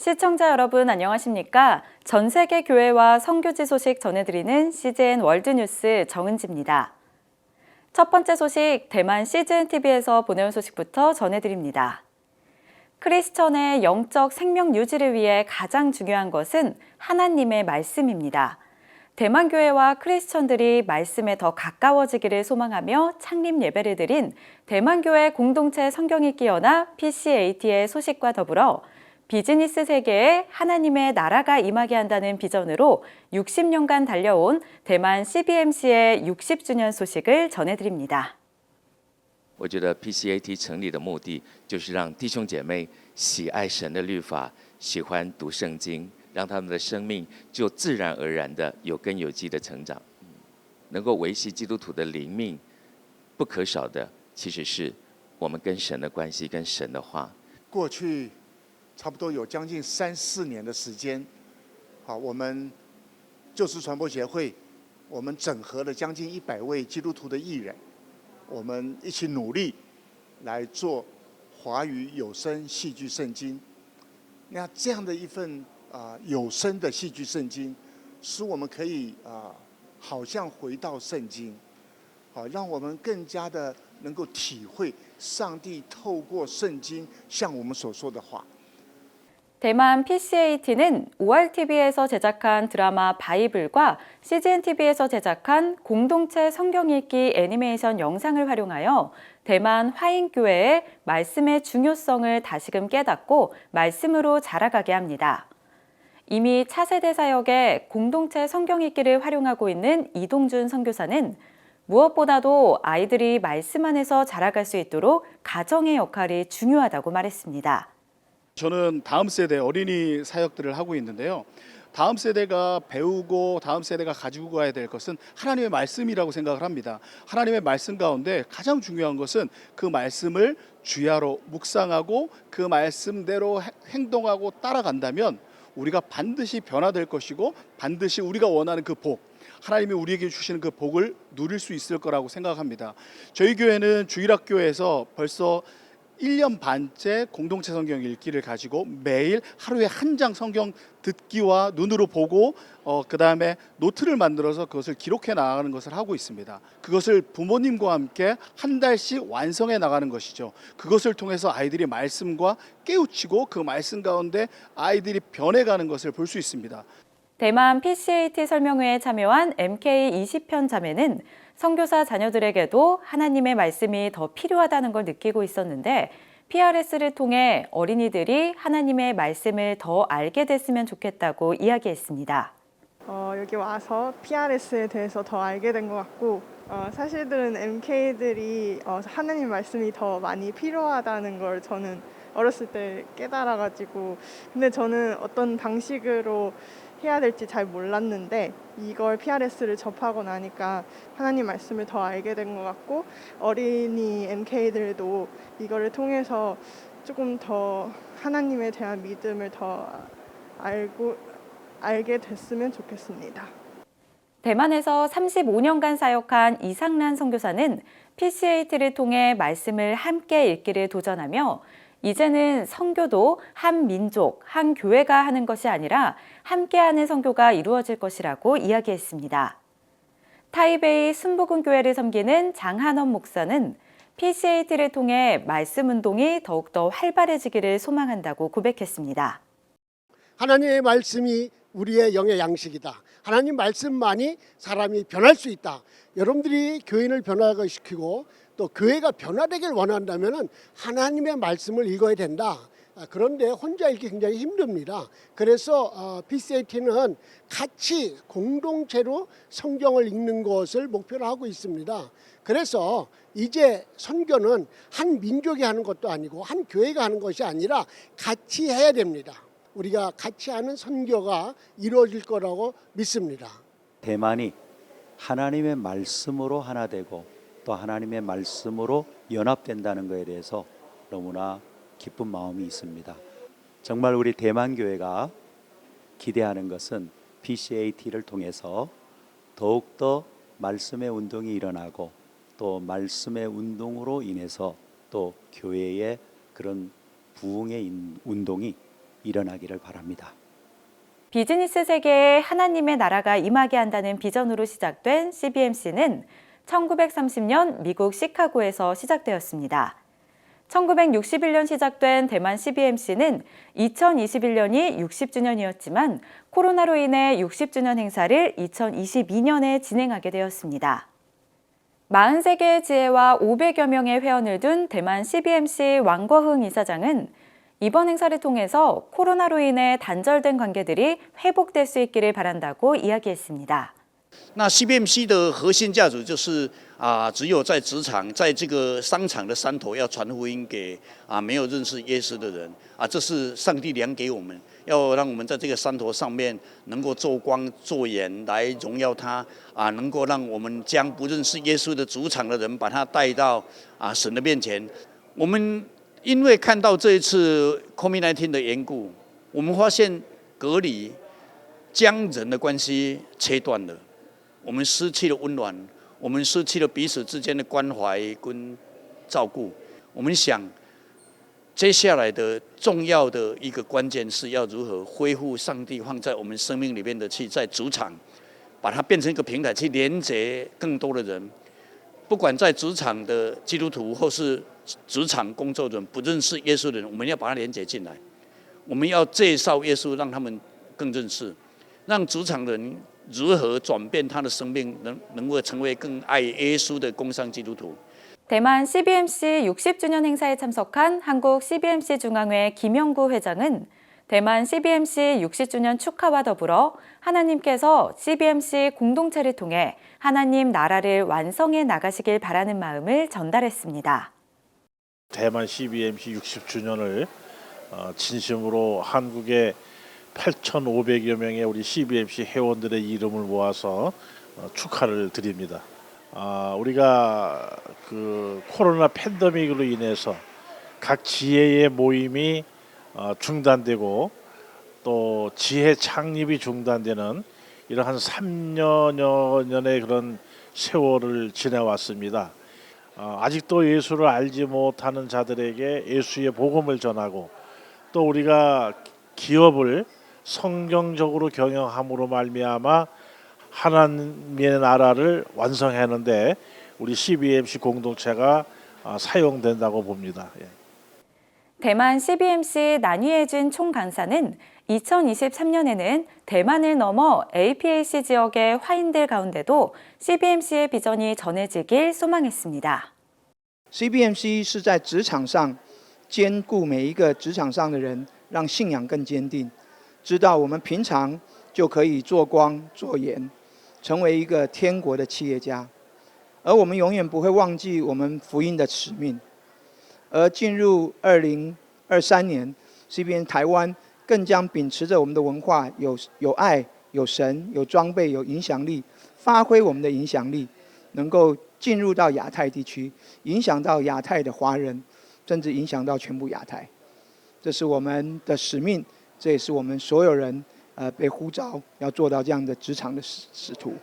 시청자 여러분 안녕하십니까? 전 세계 교회와 선교지 소식 전해드리는 CGN 월드뉴스 정은지입니다. 첫 번째 소식, 대만 CGNTV에서 보내온 소식부터 전해드립니다. 크리스천의 영적 생명 유지를 위해 가장 중요한 것은 하나님의 말씀입니다. 대만 교회와 크리스천들이 말씀에 더 가까워지기를 소망하며 창립 예배를 드린 대만교회 공동체 성경읽기 연합 PCAT의 소식과 더불어 비즈니스 세계에 하나님의 나라가 임하게 한다는 비전으로 60년간 달려온 대만 CBMC의 60주년 소식을 전해드립니다. 我觉得 PCAT 成立的目的就是让弟兄姐妹喜爱神的律法，喜欢读圣经，让他们的生命就自然而然的有根有基的成长，能够维系基督徒的灵命。不可少的其实是我们跟神的关系，跟神的话。过去差不多有将近3、4年的时间，我们救世传播协会，我们整合了将近100位基督徒的艺人，我们一起努力来做华语有声戏剧圣经。那这样的一份有声的戏剧圣经，使我们可以好像回到圣经，让我们更加的能够体会上帝透过圣经向我们所说的话。 대만 PCAT는 ORTV에서 제작한 드라마 바이블과 CGNTV에서 제작한 공동체 성경읽기 애니메이션 영상을 활용하여 대만 화인교회의 말씀의 중요성을 다시금 깨닫고 말씀으로 자라가게 합니다. 이미 차세대 사역에 공동체 성경읽기를 활용하고 있는 이동준 선교사는 무엇보다도 아이들이 말씀 안에서 자라갈 수 있도록 가정의 역할이 중요하다고 말했습니다. 저는 다음 세대 어린이 사역들을 하고 있는데요. 다음 세대가 배우고 다음 세대가 가지고 가야 될 것은 하나님의 말씀이라고 생각을 합니다. 하나님의 말씀 가운데 가장 중요한 것은 그 말씀을 주야로 묵상하고 그 말씀대로 행동하고 따라간다면 우리가 반드시 변화될 것이고 반드시 우리가 원하는 그 복, 하나님이 우리에게 주시는 그 복을 누릴 수 있을 거라고 생각합니다. 저희 교회는 주일학교에서 벌써 1년 반째 공동체 성경 읽기를 가지고 매일 하루에 한 장 성경 듣기와 눈으로 보고 그 다음에 노트를 만들어서 그것을 기록해 나가는 것을 하고 있습니다. 그것을 부모님과 함께 한 달씩 완성해 나가는 것이죠. 그것을 통해서 아이들이 말씀과 깨우치고 그 말씀 가운데 아이들이 변해가는 것을 볼 수 있습니다. 대만 PCAT 설명회에 참여한 MK 20편 자매는 선교사 자녀들에게도 하나님의 말씀이 더 필요하다는 걸 느끼고 있었는데 PRS를 통해 어린이들이 하나님의 말씀을 더 알게 됐으면 좋겠다고 이야기했습니다. 여기 와서 PRS에 대해서 더 알게 된 것 같고 사실은 MK들이 하나님 말씀이 더 많이 필요하다는 걸 저는 어렸을 때 깨달아가지고 근데 저는 어떤 방식으로 해야 될지 잘 몰랐는데 이걸 PRS를 접하고 나니까 하나님 말씀을 더 알게 된 것 같고 어린이 MK들도 이거를 통해서 조금 더 하나님에 대한 믿음을 더 알게 됐으면 좋겠습니다. 대만에서 35년간 사역한 이상란 선교사는 PCAT를 통해 말씀을 함께 읽기를 도전하며 이제는 선교도 한 민족, 한 교회가 하는 것이 아니라 함께하는 선교가 이루어질 것이라고 이야기했습니다. 타이베이 순복음교회를 섬기는 장한원 목사는 PCAT를 통해 말씀 운동이 더욱더 활발해지기를 소망한다고 고백했습니다. 하나님의 말씀이 우리의 영의 양식이다. 하나님 말씀만이 사람이 변할 수 있다. 여러분들이 교인을 변화시키고 또 교회가 변화되길 원한다면 하나님의 말씀을 읽어야 된다. 그런데 혼자 읽기 굉장히 힘듭니다. 그래서 PCAT는 같이 공동체로 성경을 읽는 것을 목표로 하고 있습니다. 그래서 이제 선교는 한 민족이 하는 것도 아니고 한 교회가 하는 것이 아니라 같이 해야 됩니다. 우리가 같이 하는 선교가 이루어질 거라고 믿습니다. 대만이 하나님의 말씀으로 하나 되고 또 하나님의 말씀으로 연합된다는 것에 대해서 너무나 기쁜 마음이 있습니다. 정말 우리 대만교회가 기대하는 것은 PCAT를 통해서 더욱더 말씀의 운동이 일어나고 또 말씀의 운동으로 인해서 또 교회의 그런 부흥의 운동이 일어나기를 바랍니다. 비즈니스 세계에 하나님의 나라가 임하게 한다는 비전으로 시작된 CBMC는 1930년 미국 시카고에서 시작되었습니다. 1961년 시작된 대만 CBMC는 2021년이 60주년이었지만 코로나로 인해 60주년 행사를 2022년에 진행하게 되었습니다. 43개의 지회와 500여 명의 회원을 둔 대만 CBMC 왕거흥 이사장은 이번 행사를 통해서 코로나로 인해 단절된 관계들이 회복될 수 있기를 바란다고 이야기했습니다. 那 CBMC 的核心价值就是只有在职场，在这个商场的山头要传福音给没有认识耶稣的人这是上帝量给我们，要让我们在这个山头上面能够做光做盐来荣耀他能够让我们将不认识耶稣的主场的人把他带到神的面前。我们因为看到这一次 COVID-19 的缘故，我们发现隔离将人的关系切断了。我们失去了温暖，我们失去了彼此之间的关怀跟照顾。我们想，接下来的重要的一个关键是要如何恢复上帝放在我们生命里面的气，在主场，把它变成一个平台，去连接更多的人。不管在职场的基督徒，或是职场工作人不认识耶稣的人，我们要把它连接进来。我们要介绍耶稣，让他们更认识，让职场人如何转变他的生命，能够成为更爱耶稣的工商基督徒。 대만 CBMC 60주년 행사에 참석한 한국 CBMC 중앙회 김영구 회장은 대만 CBMC 60주년 축하와 더불어 하나님께서 CBMC 공동체를 통해 하나님 나라를 완성해 나가시길 바라는 마음을 전달했습니다. 대만 CBMC 60주년을 진심으로 한국의 8,500여 명의 우리 CBMC 회원들의 이름을 모아서 축하를 드립니다. 우리가 그 코로나 팬데믹으로 인해서 각 지혜의 모임이 중단되고 또 지혜 창립이 중단되는 이러한 3년여 년의 그런 세월을 지내왔습니다. 아직도 예수를 알지 못하는 자들에게 예수의 복음을 전하고 또 우리가 기업을 성경적으로 경영함으로 말미암아 하나님의 나라를 완성하는데 우리 CBMC 공동체가 사용된다고 봅니다. 대만 CBMC 난위해준 총강사는 2023년에는 대만을 넘어 APAC 지역의 화인들 가운데도 CBMC의 비전이 전해지길 소망했습니다. CBMC 是在职场上兼顾每一个职场上的人，让信仰更坚定，知道我们平常就可以做光做盐，成为一个天国的企业家，而我们永远不会忘记我们福音的使命。而进入2023年 ，CBN 台湾更将秉持着我们的文化，有爱、有神、有装备、有影响力，发挥我们的影响力，能够进入到亚太地区，影响到亚太的华人，甚至影响到全部亚太。这是我们的使命，这也是我们所有人被呼召要做到这样的职场的使徒。